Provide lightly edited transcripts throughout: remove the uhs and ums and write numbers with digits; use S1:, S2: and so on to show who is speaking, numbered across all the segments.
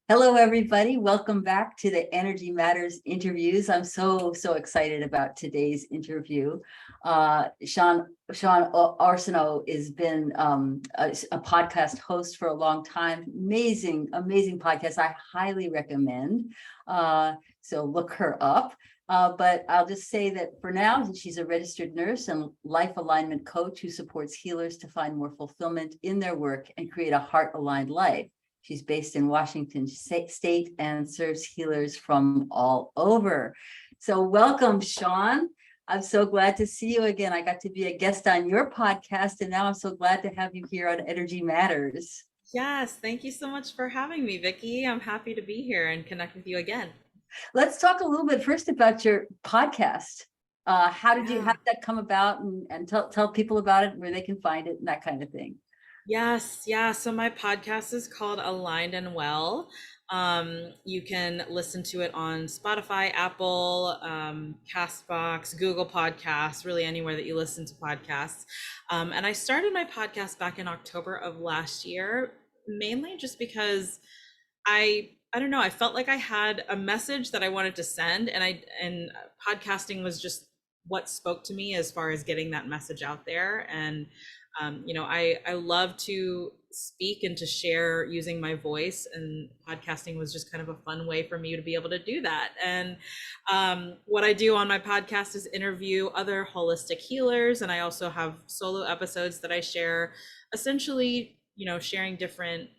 S1: Hello, everybody. Welcome back to the Energy Matters interviews. I'm so excited about today's interview. Shawne Arceneaux has been a podcast host for a long time. Amazing podcast. I highly recommend. So look her up. But I'll just say that for now, she's a registered nurse and life alignment coach who supports healers to find more fulfillment in their work and create a heart-aligned life. She's based in Washington State and serves healers from all over. So welcome, Shawne. I'm so glad to see you again. I got to be a guest on your podcast, and now I'm so glad to have you here on Energy Matters.
S2: Yes, thank you so much for having me, Vicki. I'm happy to be here and connect with you again.
S1: Let's talk a little bit first about your podcast. How did that come about, and tell people about it, where they can find it, and that kind of thing.
S2: Yes, yeah. So my podcast is called Aligned and Well. You can listen to it on Spotify, Apple, Castbox, Google Podcasts, really anywhere that you listen to podcasts. And I started my podcast back in October of last year, mainly just because I don't know, I felt like I had a message that I wanted to send, and podcasting was just what spoke to me as far as getting that message out there. And I love to speak and to share using my voice, and podcasting was just kind of a fun way for me to be able to do that. And what I do on my podcast is interview other holistic healers, and I also have solo episodes that I share, essentially, sharing different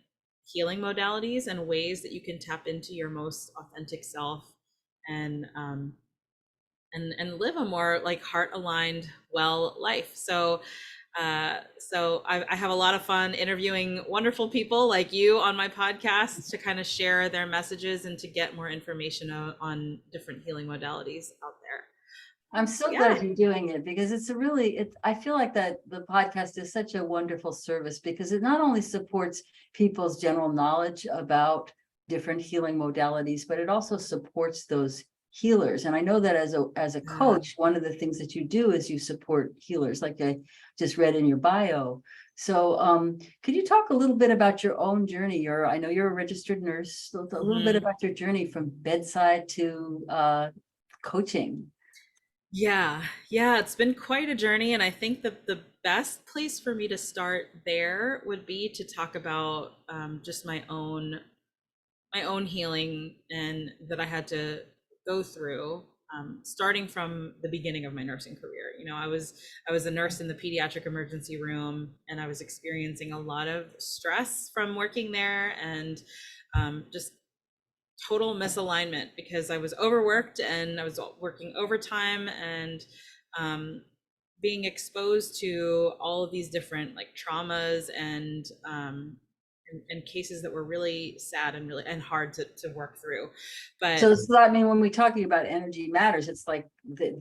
S2: healing modalities and ways that you can tap into your most authentic self and live a more like heart aligned well life. So I have a lot of fun interviewing wonderful people like you on my podcast to kind of share their messages and to get more information on different healing modalities out there.
S1: I'm so glad you're doing it, because I feel like that the podcast is such a wonderful service, because it not only supports people's general knowledge about different healing modalities, but it also supports those healers. And I know that as a coach, one of the things that you do is you support healers, like I just read in your bio. So could you talk a little bit about your own journey? I know you're a registered nurse, so a little bit about your journey from bedside to coaching.
S2: Yeah, it's been quite a journey, and I think that the best place for me to start there would be to talk about just my own healing and that I had to go through, starting from the beginning of my nursing career. I was a nurse in the pediatric emergency room, and I was experiencing a lot of stress from working there, and just total misalignment because I was overworked and I was working overtime, and being exposed to all of these different like traumas and cases that were really sad and really and hard to work through. But
S1: so I mean, when we're talking about energy matters, it's like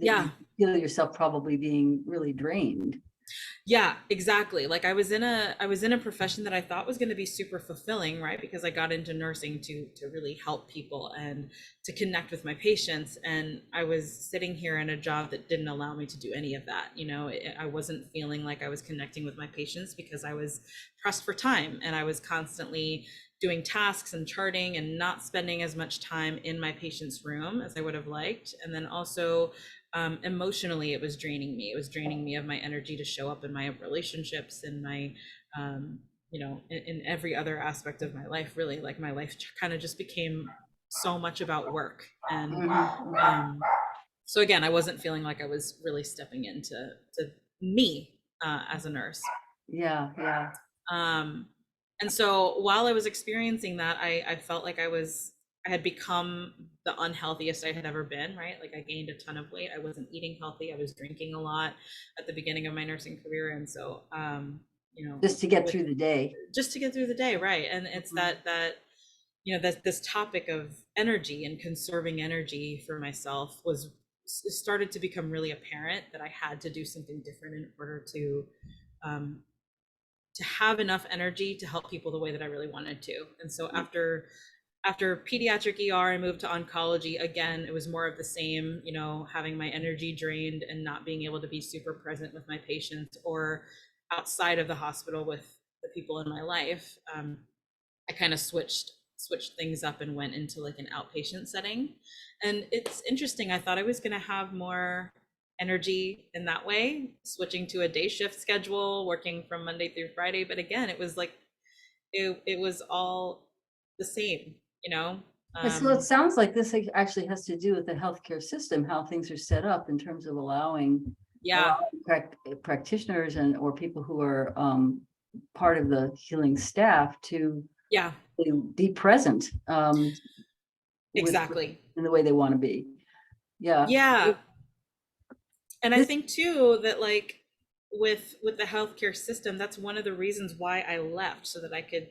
S2: yeah,
S1: you feel yourself probably being really drained.
S2: yeah, exactly. Like I was in a profession that I thought was going to be super fulfilling, right? Because I got into nursing to really help people and to connect with my patients, and I was sitting here in a job that didn't allow me to do any of that. I wasn't feeling like I was connecting with my patients because I was pressed for time, and I was constantly doing tasks and charting and not spending as much time in my patient's room as I would have liked. And then also emotionally, it was draining me. It was draining me of my energy to show up in my relationships and my in every other aspect of my life. Really, like my life kind of just became so much about work. And so again, I wasn't feeling like I was really stepping into me as a nurse.
S1: Yeah.
S2: um and so while I was experiencing that, I felt like I had become the unhealthiest I had ever been, right? Like I gained a ton of weight. I wasn't eating healthy. I was drinking a lot at the beginning of my nursing career. And so,
S1: Just to get through the day.
S2: just to get through the day, right? And it's that this topic of energy and conserving energy for myself was started to become really apparent that I had to do something different in order um, to have enough energy to help people the way that I really wanted to. And so after pediatric ER, I moved to oncology. Again, it was more of the same, having my energy drained and not being able to be super present with my patients or outside of the hospital with the people in my life. I kind of switched switched things up and went into like an outpatient setting. And it's interesting. I thought I was going to have more energy in that way, switching to a day shift schedule, working from Monday through Friday. But again, it was like, it was all the same, you know?
S1: And so it sounds like this actually has to do with the healthcare system, how things are set up in terms of allowing
S2: Yeah.
S1: practitioners and or people who are part of the healing staff to
S2: Yeah,
S1: be present
S2: exactly.
S1: in the way they want to be. Yeah.
S2: Yeah. And I
S1: This,
S2: think too that like with the healthcare system, that's one of the reasons why I left, so that I could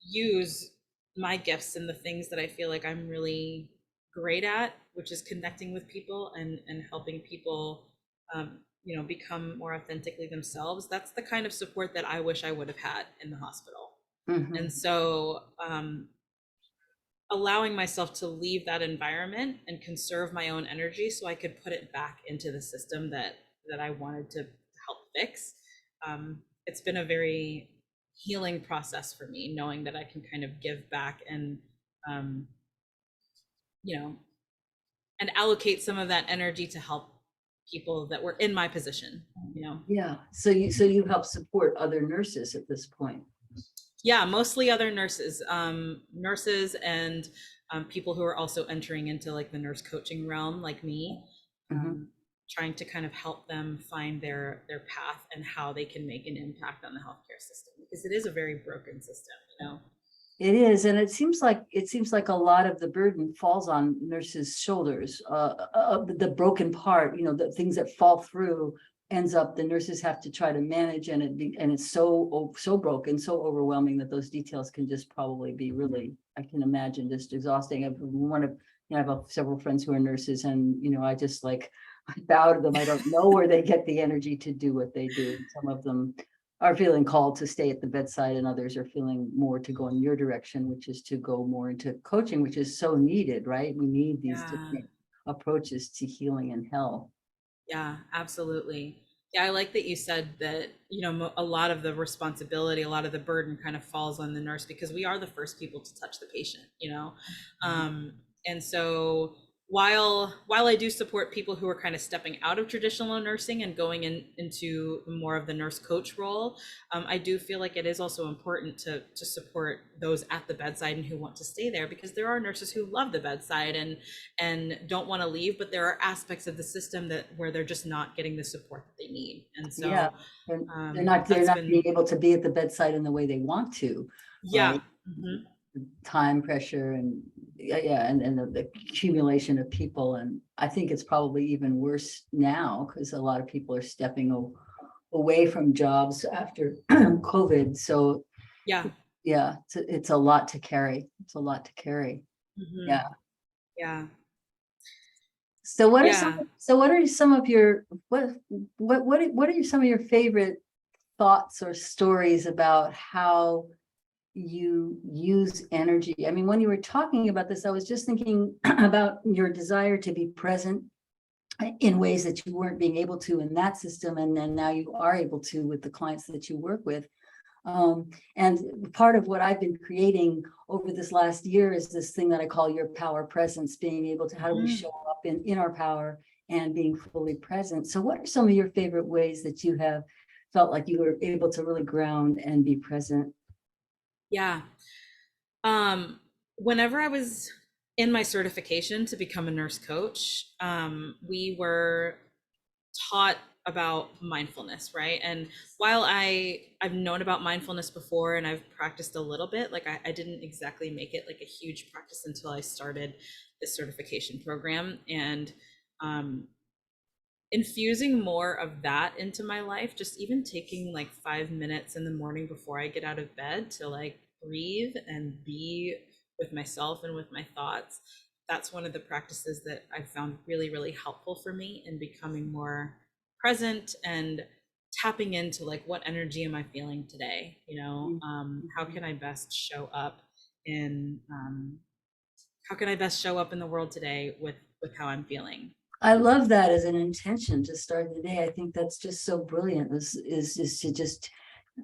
S2: use my gifts and the things that I feel like I'm really great at, which is connecting with people and helping people, you know, become more authentically themselves. That's the kind of support that I wish I would have had in the hospital.
S1: mhm.
S2: And so, allowing myself to leave that environment and conserve my own energy so I could put it back into the system that I wanted to help fix. It's been a very healing process for me, knowing that I can kind of give back and, um, you know, and allocate some of that energy to help people that were in my position, you know.
S1: Yeah. So you help support other nurses at this point.
S2: Yeah, mostly other nurses, nurses and people who are also entering into like the nurse coaching realm, like me,
S1: Mhm.
S2: trying to kind of help them find their path and how they can make an impact on the healthcare system, because it is a very broken system, you know.
S1: It is, and it seems like a lot of the burden falls on nurses' shoulders. The broken part, the things that fall through ends up the nurses have to try to manage, and it's so broken, so overwhelming that those details can just probably be really, I can imagine, just exhausting. I have several friends who are nurses, and I just like I bow to them. I don't know where they get the energy to do what they do. Some of them are feeling called to stay at the bedside, and others are feeling more to go in your direction, which is to go more into coaching, which is so needed, right? We need these
S2: Yeah.
S1: different approaches to healing and health.
S2: Yeah, absolutely. Yeah, I like that you said that, you know, a lot of the responsibility, a lot of the burden kind of falls on the nurse, because we are the first people to touch the patient, you know? And so while I do support people who are kind of stepping out of traditional nursing and going into more of the nurse coach role, I do feel like it is also important to support those at the bedside and who want to stay there, because there are nurses who love the bedside and don't want to leave, but there are aspects of the system that where they're just not getting the support that they need. And
S1: Yeah,
S2: so
S1: they're
S2: that's
S1: not being
S2: been,
S1: able to be at the bedside in the way they want to,
S2: yeah.
S1: right?
S2: Mhm.
S1: Time pressure and yeah, and the accumulation of people. And I think it's probably even worse now because a lot of people are stepping away from jobs after COVID. So
S2: Yeah.
S1: yeah, it's a lot to carry. It's a lot to carry.
S2: Mhm.
S1: Yeah.
S2: Yeah.
S1: So
S2: Yeah.
S1: what are some of your what are some of your favorite thoughts or stories about how you use energy? I mean, when you were talking about this, I was just thinking about your desire to be present in ways that you weren't being able to in that system, and then now you are able to with the clients that you work with. And part of what I've been creating over this last year is this thing that I call your power presence, being able to, how do we
S2: Mhm.
S1: show up in our power and being fully present. So what are some of your favorite ways that you have felt like you were able to really ground and be present?
S2: Yeah. Um, Whenever I was in my certification to become a nurse coach, we were taught about mindfulness, right? And while I've known about mindfulness before and I've practiced a little bit, like I didn't exactly make it like a huge practice until I started this certification program. And um, infusing more of that into my life, just even taking like 5 minutes in the morning before I get out of bed to like breathe and be with myself and with my thoughts. That's one of the practices that I've found really, really helpful for me in becoming more present and tapping into like, what energy am I feeling today? You know, how can I best show up in how can I best show up in the world today with how I'm feeling?
S1: I love that as an intention to start the day. I think that's just so brilliant. Is to just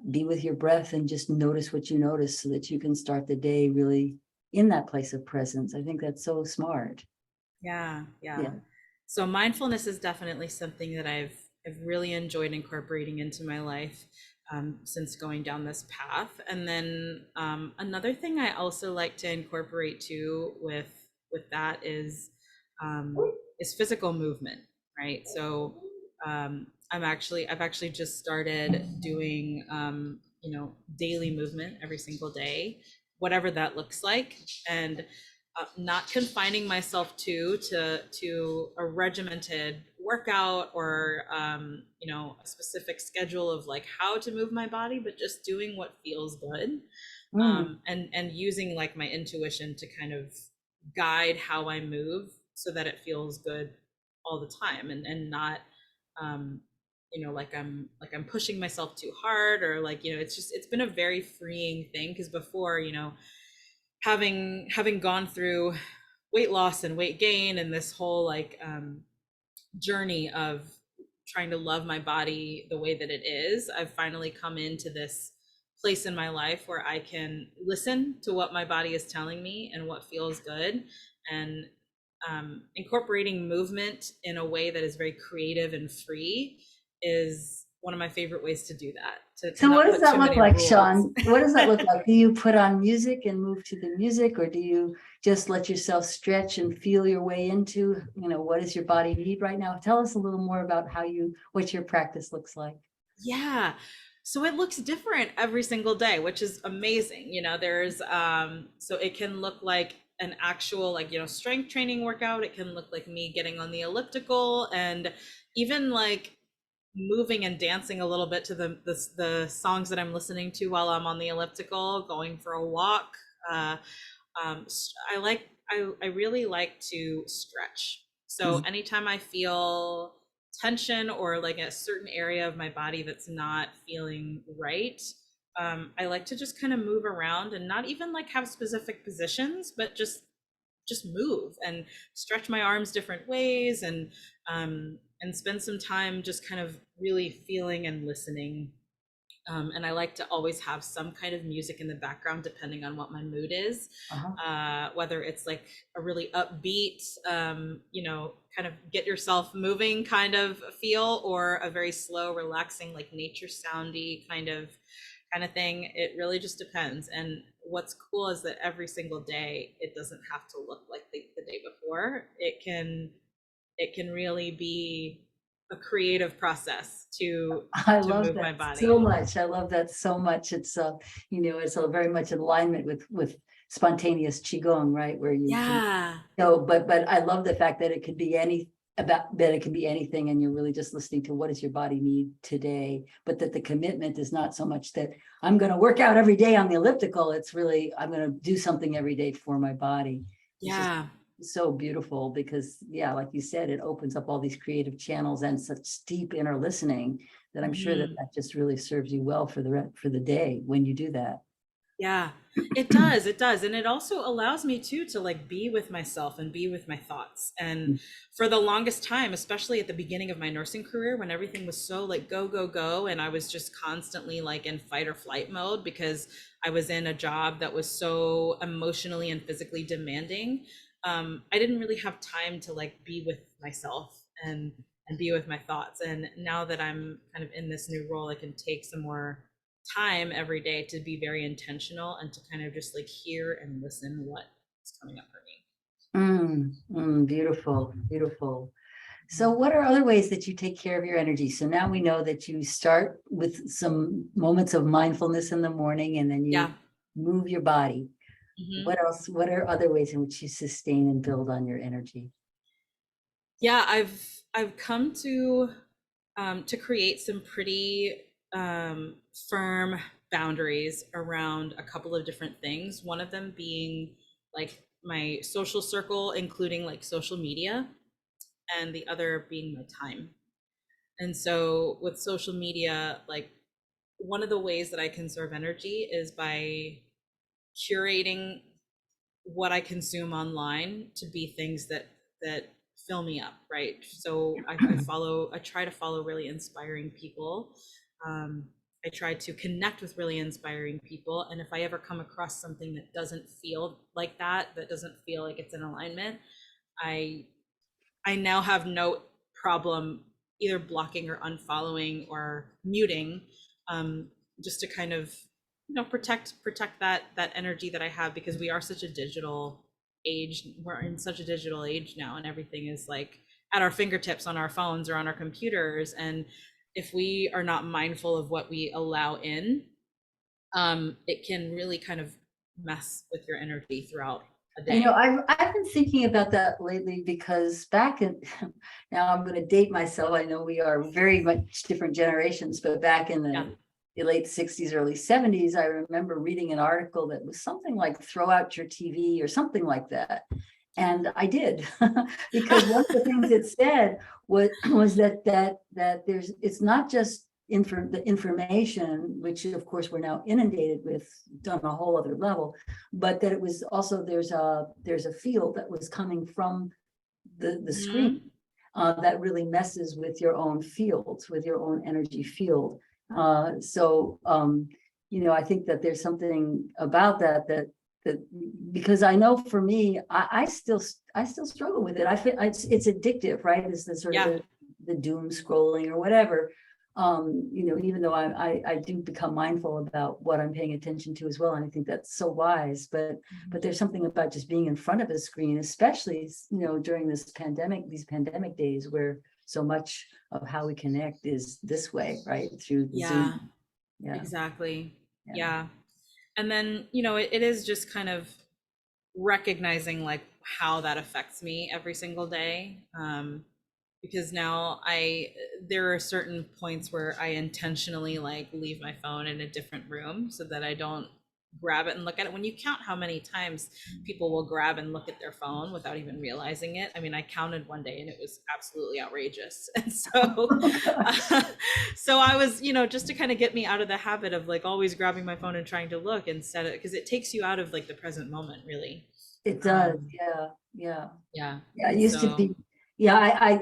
S1: be with your breath and just notice what you notice so that you can start the day really in that place of presence. I think that's so smart.
S2: Yeah, yeah.
S1: Yeah.
S2: So mindfulness is definitely something that I've really enjoyed incorporating into my life since going down this path. And then another thing I also like to incorporate too with that is physical movement, right? So I've actually just started doing daily movement every single day, whatever that looks like, and not confining myself to a regimented workout or a specific schedule of like how to move my body, but just doing what feels good,
S1: Mm.
S2: and using like my intuition to kind of guide how I move so that it feels good all the time, and not um, like I'm pushing myself too hard, or like it's been a very freeing thing, because before, having gone through weight loss and weight gain and this whole like journey of trying to love my body the way that it is, I've finally come into this place in my life where I can listen to what my body is telling me and what feels good, and incorporating movement in a way that is very creative and free is one of my favorite ways to do that, to
S1: So what
S2: not
S1: does
S2: put
S1: that
S2: too
S1: look
S2: many
S1: like,
S2: rules.
S1: Shawne? What does that look like? Do you put on music and move to the music, or do you just let yourself stretch and feel your way into, what does your body need right now? Tell us a little more about what your practice looks like.
S2: Yeah. So it looks different every single day, which is amazing. There's so it can look like an actual like, strength training workout. It can look like me getting on the elliptical, and even like moving and dancing a little bit to the songs that I'm listening to while I'm on the elliptical, going for a walk. Uh, I really like to stretch. So
S1: Mhm.
S2: anytime I feel tension or like a certain area of my body that's not feeling right, I like to just kind of move around and not even like have specific positions, but just move and stretch my arms different ways, and spend some time just kind of really feeling and listening. And I like to always have some kind of music in the background depending on what my mood is,
S1: Uh-huh.
S2: whether it's like a really upbeat, kind of get yourself moving kind of feel, or a very slow, relaxing, like nature soundy kind of thing. It really just depends. And what's cool is that every single day, it doesn't have to look like the day before. It can really be a creative process to
S1: I
S2: to
S1: love
S2: move
S1: that
S2: my body.
S1: so much. I love that so much. It's a very much in alignment with spontaneous qigong, right? Where you can
S2: Yeah.
S1: but I love the fact that it can be anything, and you're really just listening to what does your body need today, but that the commitment is not so much that I'm going to work out every day on the elliptical. It's really, I'm going to do something every day for my body. It's just
S2: Yeah.
S1: so beautiful because, yeah, like you said, it opens up all these creative channels and such deep inner listening that I'm sure that
S2: Mhm.
S1: that just really serves you well for the day when you do that.
S2: Yeah. It does. It does. And it also allows me too to like be with myself and be with my thoughts. And for the longest time, especially at the beginning of my nursing career, when everything was so like go, go, go, and I was just constantly like in fight or flight mode because I was in a job that was so emotionally and physically demanding, I didn't really have time to like be with myself and be with my thoughts. And now that I'm kind of in this new role, I can take some more time every day to be very intentional and to kind of just like hear and listen what is coming up for me.
S1: Beautiful, beautiful. So what are other ways that you take care of your energy? So now we know that you start with some moments of mindfulness in the morning and then
S2: Yeah.
S1: you move your body.
S2: Hmm.
S1: What else? What are other ways in which you sustain and build on your energy?
S2: Yeah, I've come to create some pretty firm boundaries around a couple of different things. One of them being like my social circle, including like social media, and the other being my time. And so with social media, like one of the ways that I conserve energy is by curating what I consume online to be things that fill me up, right? So I try to follow really inspiring people, um, I try to connect with really inspiring people. And if I ever come across something that doesn't feel like that doesn't feel like it's in alignment, I I now have no problem either blocking or unfollowing or muting, um, just to kind of, protect that energy that I have, because we are such a digital age. We're in such a digital age now, and everything is like at our fingertips on our phones or on our computers. And if we are not mindful of what we allow in, it can really kind of mess with your energy throughout a day.
S1: I've been thinking about that lately because back in, now I'm going to date myself. I know we are very much different generations, but back in
S2: Yeah.
S1: the late 60s, early 70s, I remember reading an article that was something like throw out your TV or something like that. And I did, because one of the things it said was that it's not just the information, which of course we're now inundated with on a whole other level, but that it was also there's a field that was coming from the screen that really messes with your own fields, with your own energy field. I think that there's something about that because I know for me, I still struggle with it. I feel it's addictive, right? It's the sort of
S2: Yeah.
S1: the doom scrolling or whatever. Even though I do become mindful about what I'm paying attention to as well, and I think that's so wise. But there's something about just being in front of a screen, especially during these pandemic days, where so much of how we connect is this way, right? Through
S2: Yeah,
S1: Zoom. Yeah,
S2: exactly.
S1: yeah.
S2: Yeah. And then, it is just kind of recognizing like how that affects me every single day. Because now there are certain points where I intentionally like leave my phone in a different room so that I don't grab it and look at it. When you count how many times people will grab and look at their phone without even realizing it, I mean, I counted one day and it was absolutely outrageous. And so so I was, just to kind of get me out of the habit of like always grabbing my phone and trying to look, instead of, because it takes you out of like the present moment, really.
S1: It does.
S2: um
S1: Yeah, yeah.
S2: yeah.
S1: Yeah, it
S2: And
S1: used to
S2: so
S1: be. Yeah,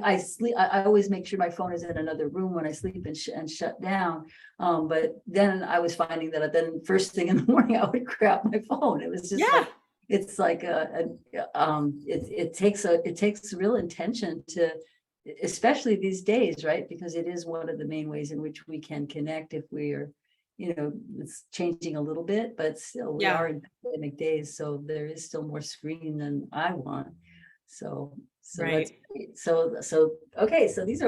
S1: I sleep. I always make sure my phone is in another room when I sleep and shut down. But then I was finding that then first thing in the morning I would grab my phone. It was just
S2: yeah.
S1: like it's like it takes real intention to, especially these days, right? Because it is one of the main ways in which we can connect if we are, it's changing a little bit, but still we
S2: Yeah.
S1: are in pandemic days, so there is still more screen than I want. So that's
S2: Right.
S1: great. So okay, so these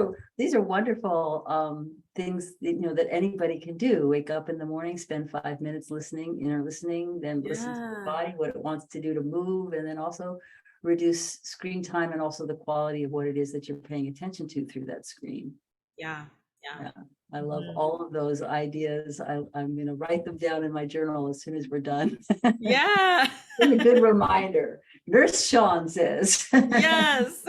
S1: are wonderful things that anybody can do. Wake up in the morning, spend 5 minutes listening, inner listening, then listen to the
S2: Yeah.
S1: body, what it wants to do to move, and then also reduce screen time and also the quality of what it is that you're paying attention to through that screen.
S2: Yeah. Yeah.
S1: Yeah, I love
S2: Mhm.
S1: all of those ideas. I'm going to write them down in my journal as soon as we're done.
S2: Yeah.
S1: It's a good reminder. Nurse Shawne says.
S2: Yes.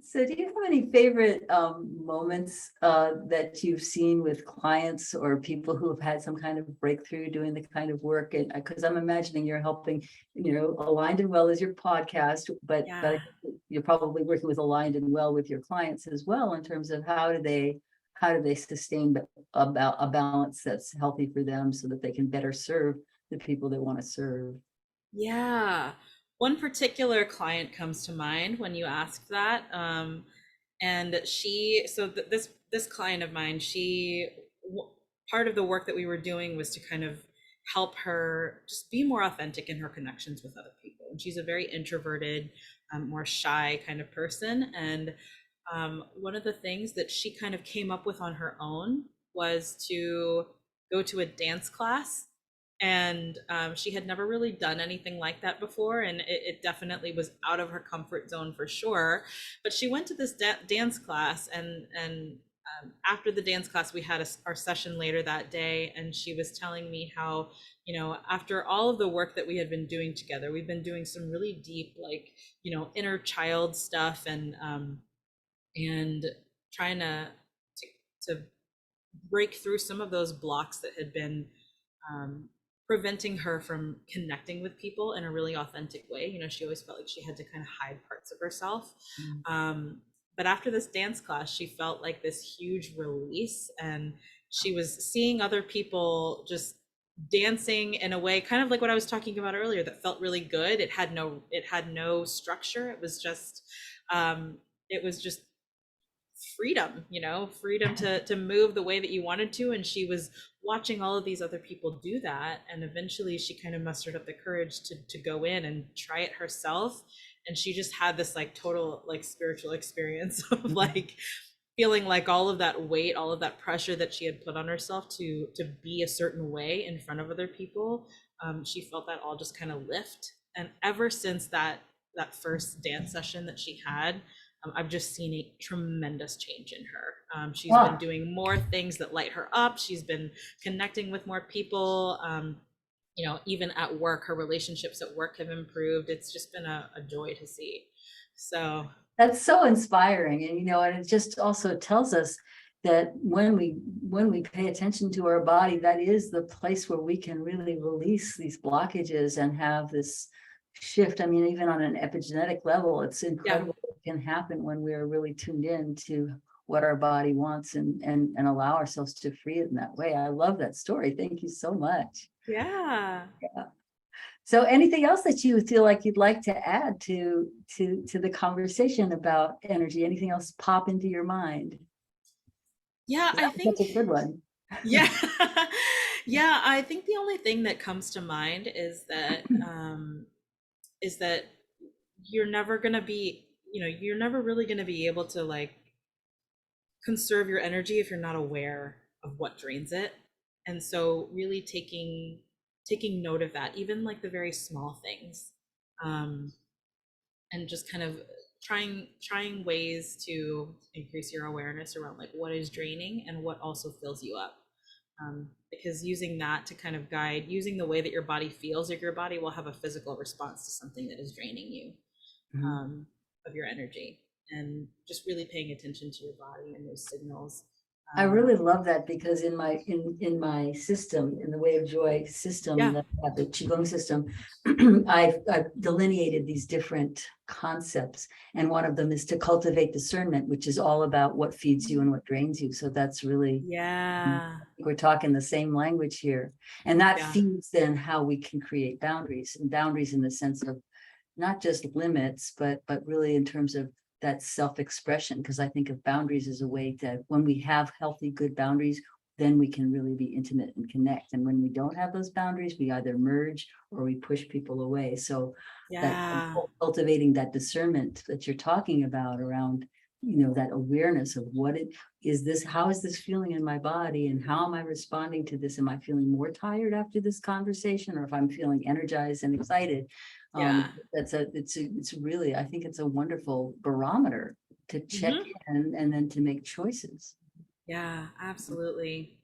S1: So do you have any favorite moments that you've seen with clients or people who have had some kind of breakthrough doing the kind of work? And because I'm imagining you're helping, Aligned and Well is your podcast, but
S2: Yeah.
S1: you're probably working with Aligned and Well with your clients as well in terms of how do they sustain about a balance that's healthy for them so that they can better serve the people they want to serve.
S2: Yeah. One particular client comes to mind when you asked that. And this client of mine, part of the work that we were doing was to kind of help her just be more authentic in her connections with other people. And she's a very introverted, more shy kind of person. And one of the things that she kind of came up with on her own was to go to a dance class. And she had never really done anything like that before, and it definitely was out of her comfort zone for sure. But she went to this dance class, and after the dance class, we had our session later that day, and she was telling me how, after all of the work that we had been doing together, we've been doing some really deep, like, inner child stuff, and trying to break through some of those blocks that had been um, preventing her from connecting with people in a really authentic way. She always felt like she had to kind of hide parts of herself.
S1: Mm.
S2: Um, But after this dance class, she felt like this huge release, and she was seeing other people just dancing in a way kind of like what I was talking about earlier that felt really good. It had no structure. It was just freedom, freedom to move the way that you wanted to. And she was watching all of these other people do that, and eventually she kind of mustered up the courage to go in and try it herself. And she just had this like total like spiritual experience of like feeling like all of that weight, all of that pressure that she had put on herself to be a certain way in front of other people, she felt that all just kind of lift. And ever since that first dance session that she had, I've just seen a tremendous change in her. She's been
S1: Wow.
S2: doing more things that light her up. She's been connecting with more people. Even at work, her relationships at work have improved. It's just been a joy to see. So
S1: That's so inspiring. And it just also tells us that when we pay attention to our body, that is the place where we can really release these blockages and have this shift. I mean, even on an epigenetic level, it's
S2: yeah,
S1: incredible what can happen when we're really tuned in to what our body wants and allow ourselves to free it in that way. I love that story. Thank you so much.
S2: yeah.
S1: So anything else that you feel like you'd like to add to the conversation about energy? Anything else pop into your mind?
S2: Yeah, I
S1: That's
S2: think,
S1: a good one.
S2: yeah. Yeah, I think the only thing that comes to mind is that you're never gonna be, you're never really gonna be able to like conserve your energy if you're not aware of what drains it. And so really taking note of that, even like the very small things. Um, and just kind of trying ways to increase your awareness around like what is draining and what also fills you up, because using that to kind of guide, using the way that your body feels, like your body will have a physical response to something that is draining you,
S1: Mhm.
S2: of your energy, and just really paying attention to your body and those signals.
S1: I really love that because in my system, in the Way of Joy system,
S2: Yeah,
S1: the Qigong system, I've delineated these different concepts, and one of them is to cultivate discernment, which is all about what feeds you and what drains you. So that's really,
S2: yeah,
S1: we're talking the same language here, and that
S2: yeah,
S1: feeds then how we can create boundaries, and boundaries in the sense of not just limits, but really in terms of that self-expression. Because I think of boundaries as a way that when we have healthy, good boundaries, then we can really be intimate and connect. And when we don't have those boundaries, we either merge or we push people away. So that
S2: yeah,
S1: cultivating that discernment that you're talking about around, that awareness of what it is, this, how is this feeling in my body, and how am I responding to this? Am I feeling more tired after this conversation, or if I'm feeling energized and excited?
S2: yeah.
S1: It's really, I think it's a wonderful barometer to check
S2: Hmm.
S1: in and then to make choices.
S2: Yeah, absolutely.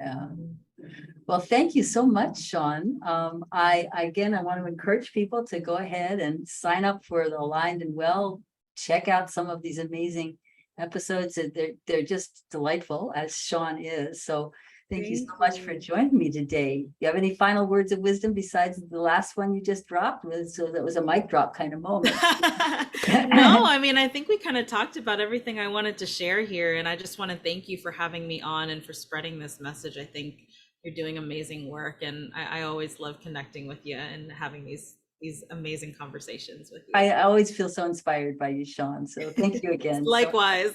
S1: Yeah. Well, thank you so much, Shawne. I want to encourage people to go ahead and sign up for the Aligned and Well. Check out some of these amazing episodes. They're just delightful, as Shawne is. So thank you so
S2: Thank
S1: much for
S2: you.
S1: joining me today. Do you have any final words of wisdom besides the last one you just dropped? So that was a mic drop kind of moment.
S2: No, I mean, I think we kind of talked about everything I wanted to share here, and I just want to thank you for having me on and for spreading this message. I think you're doing amazing work, and I always love connecting with you and having these amazing conversations with you.
S1: I always feel so inspired by you, Shawne. So thank you again. So
S2: Likewise.